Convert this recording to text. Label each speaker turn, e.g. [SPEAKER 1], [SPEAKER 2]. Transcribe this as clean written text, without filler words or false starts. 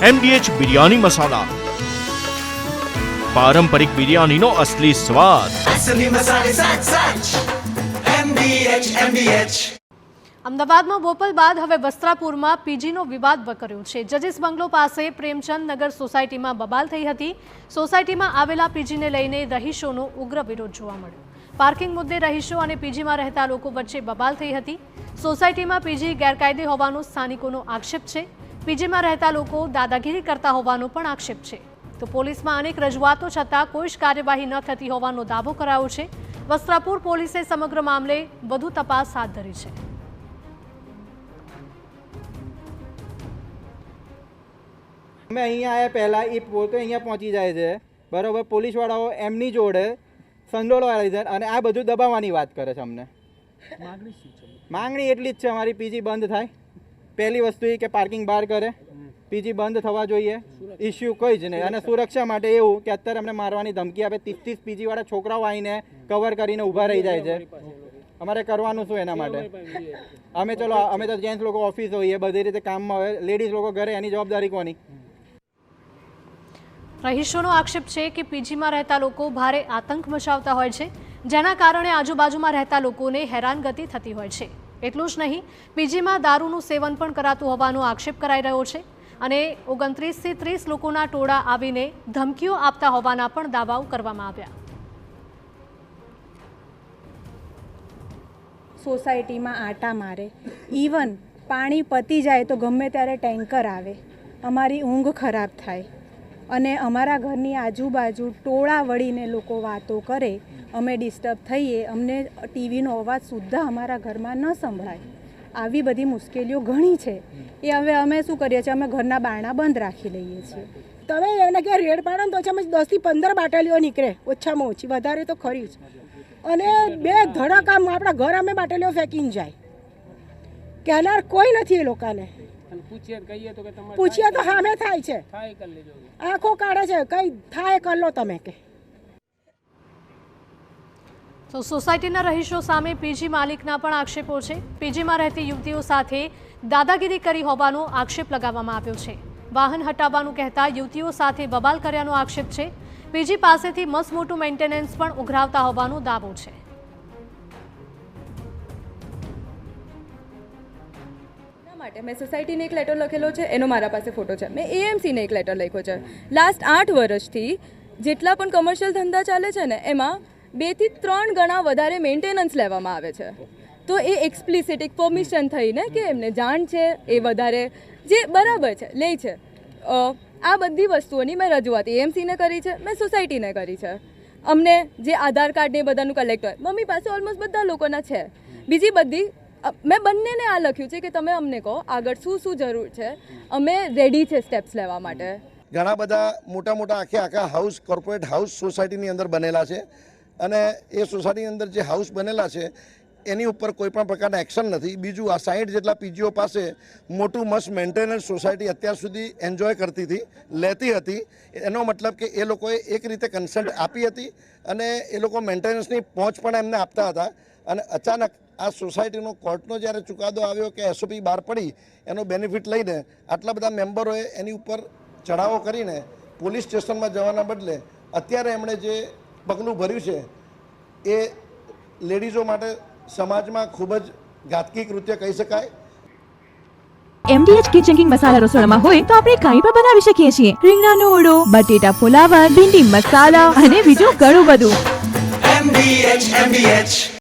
[SPEAKER 1] MDH biryani મસાલા, પારંપરિક બિરયાનીનો અસલી સ્વાદ।
[SPEAKER 2] असली मसाले साथ साथ MDH।
[SPEAKER 3] અમદાવાદમાં બોપલ બાદ હવે વસ્ત્રાપુરમાં પીજીનો વિવાદ વકર્યો છે। જજીસ બંગલો પાસે પ્રેમચંદ નગર સોસાયટીમાં બબાલ થઈ હતી। સોસાયટીમાં આવેલા પીજીને લઈને રહીશોનો ઉગ્ર વિરોધ જોવા મળ્યો। પાર્કિંગ મુદ્દે રહીશો અને પીજીમાં રહેતા લોકો વચ્ચે બબાલ થઈ હતી। સોસાયટીમાં પીજી ગેરકાયદે હોવાનો સ્થાનિકોનો આક્ષેપ છે। પીજીમાં રહેતા લોકો દાદાગીરી કરતા હોવાનો પણ આક્ષેપ છે। તો પોલીસમાં અનેક રજૂઆતો છતાં કોઈ જ કાર્યવાહી ન થતી હોવાનો દાવો કરાયો છે। વસ્ત્રાપુર પોલીસે સમગ્ર મામલે વધુ તપાસ હાથ ધરી છે।
[SPEAKER 4] અમે અહીંયા આવ્યા પહેલાં એ પોતે અહીંયા પહોંચી જાય છે, બરાબર। પોલીસવાળાઓ એમની જોડે સંડોળવા લીધે અને આ બધું દબાવવાની વાત કરે છે અમને। માંગણી એટલી જ છે અમારી, પીજી બંધ થાય। પહેલી વસ્તુ એ કે પાર્કિંગ બહાર કરે, પીજી બંધ થવા જોઈએ, ઇસ્યુ કોઈ જ નહીં। અને સુરક્ષા માટે એવું કે અત્યારે અમને મારવાની ધમકી આપે, 30 પીજીવાળા છોકરાઓ આવીને કવર કરીને ઊભા રહી જાય છે। અમારે કરવાનું શું એના માટે? અમે તો જેન્ટ્સ લોકો ઓફિસ હોઈએ, બધી રીતે કામમાં હોય, લેડીઝ લોકો ઘરે, એની જવાબદારી કોની?
[SPEAKER 3] રહીશોનો આક્ષેપ છે કે પીજીમાં રહેતા લોકો ભારે આતંક મચાવતા હોય છે, જેના કારણે આજુબાજુમાં રહેતા લોકોને હેરાનગતિ થતી હોય છે। એટલું જ નહીં, પીજીમાં દારૂનું સેવન પણ કરાતું હોવાનો આક્ષેપ કરાઈ રહ્યો છે અને 29 થી 30 લોકોના ટોળા આવીને ધમકીઓ આપતા હોવાના પણ દાવાઓ કરવામાં આવ્યા।
[SPEAKER 5] સોસાયટીમાં આટા મારે, ઇવન પાણી પતી જાય તો ગમે ત્યારે ટેન્કર આવે, અમારી ઊંઘ ખરાબ થાય અને અમારા ઘરની આજુબાજુ ટોળા વળીને લોકો વાતો કરે, અમે ડિસ્ટર્બ થઈએ, અમને ટીવીનો અવાજ સુદ્ધા અમારા ઘરમાં ન સંભળાય। આવી બધી મુશ્કેલીઓ ઘણી છે। એ હવે અમે શું કરીએ છીએ, અમે ઘરના બારણા બંધ રાખી લઈએ છીએ।
[SPEAKER 6] તમે એને કે રેડ પાડો ને તો ઓછામાં 10 થી 15 બાટલીઓ નીકળે, ઓછામાં ઓછી, વધારે તો ખરી જ। અને બે ધડાકા આપણા ઘર અમે બાટલીઓ ફેંકીને જાય, કહેનાર કોઈ નથી એ લોકોને। પૂછીએ તો સામે થાય છે, આંખો કાઢે છે, કઈ થાય કર લો તમે કે।
[SPEAKER 3] તો સોસાયટીના રહીશો સામે પીજી માલિકના પણ આક્ષેપો છે। પીજીમાં રહેતી યુવતીઓ સાથે દાદાગીરી કરી હોવાનો આક્ષેપ લગાવવામાં આવ્યો છે। વાહન હટાવવાનું કહેતા યુવતીઓ સાથે બબાલ કર્યાનો આક્ષેપ છે। પીજી પાસેથી મસ્ત મોટું મેન્ટેનન્સ પણ ઉઘરાવતા હોવાનો દાવો છે।
[SPEAKER 7] માટે મેં સોસાયટીને એક લેટર લખેલો છે, એનો મારા પાસે ફોટો છે। મેં એએમસીને એક લેટર લખ્યો છે। લાસ્ટ 8 વર્ષથી જેટલા પણ કમર્શિયલ ધંધા ચાલે છે ને, એમાં 2 થી 3 ગણા વધારે મેન્ટેનન્સ લેવામાં આવે છે। તો એ એક્સપ્લિસિટ એક પરમિશન થઈને કે એમને જાણ છે, એ વધારે જે બરાબર છે લે છે। આ બધી વસ્તુઓની મેં રજૂઆત એએમસીને કરી છે, મેં સોસાયટીને કરી છે। અમને જે આધાર કાર્ડ ને બધાનું કલેક્ટ હોય, મમ્મી પાસે ઓલમોસ્ટ બધા લોકોના છે। બીજી બધી મેં બંનેને આ લખ્યું છે કે તમે અમને કહો આગળ શું શું જરૂર છે, અમે રેડી છે સ્ટેપ્સ લેવા માટે।
[SPEAKER 8] ઘણા બધા મોટા આખા હાઉસ, કોર્પોરેટ હાઉસ સોસાયટીની અંદર બનેલા છે અને એ સોસાયટીની અંદર જે હાઉસ બનેલા છે એની ઉપર કોઈ પણ પ્રકારના એક્શન નથી। બીજું, આ 60 જેટલા પીજીઓ પાસે મોટું મસ્ત મેન્ટેનન્સ સોસાયટી અત્યાર સુધી એન્જોય કરતી હતી, લેતી હતી। એનો મતલબ કે એ લોકોએ એક રીતે કન્સન્ટ આપી હતી અને એ લોકો મેન્ટેનન્સની પહોંચ પણ એમને આપતા હતા। અને અચાનક આ સોસાયટીનો કોર્ટનો જ્યારે ચુકાદો આવ્યો કે એસઓપી બહાર પડી, એનો બેનિફિટ લઈને આટલા બધા મેમ્બરોએ એની ઉપર ચઢાવો કરીને પોલીસ સ્ટેશનમાં જવાના બદલે અત્યારે એમણે જે પગલું ભર્યું છે એ લેડીઝો માટે સમાજમાં ખૂબ જ ઘાતકી કૃત્ય કહી શકાય।
[SPEAKER 9] MDH કિચન કિંગ મસાલા રસોડામાં હોય તો આપણે કંઈ પણ બનાવી શકીએ છીએ। રીંગણાનો ઓળો, બટેટા ફુલાવર, ભીંડી મસાલા અને બીજું ઘણું બધું।
[SPEAKER 2] MDH